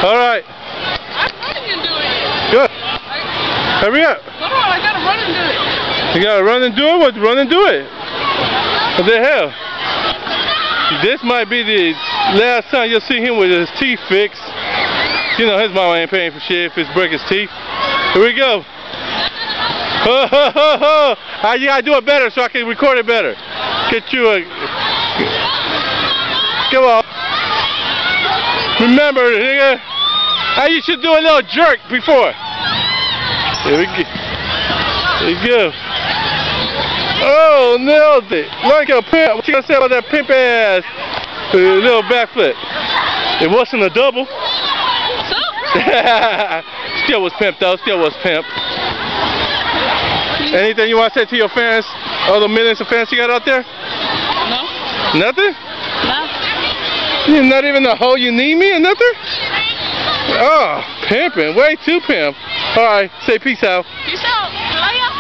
All right. I'm running and doing it. Good. Hurry up. Hold on, I gotta run and do it. You gotta run and do it? What? Run and do it. What the hell? This might be the last time you'll see him with his teeth fixed. You know his mama ain't paying for shit if it's break his teeth. Here we go. Ho ho ho ho! You gotta do it better so I can record it better. Get you a... Come on. Remember, nigga, how you should do a little jerk before. Here we go. There you go. Oh, nailed it. Like a pimp. What you gonna say about that pimp ass? A little backflip. It wasn't a double. Still was pimp though. Still was pimp. Anything you want to say to your fans? All the millions of fans you got out there? No. Nothing? No. You're not even the hoe you need me or nothing? Oh, pimping. Way too pimp. Alright, say peace out. Peace out. Love ya.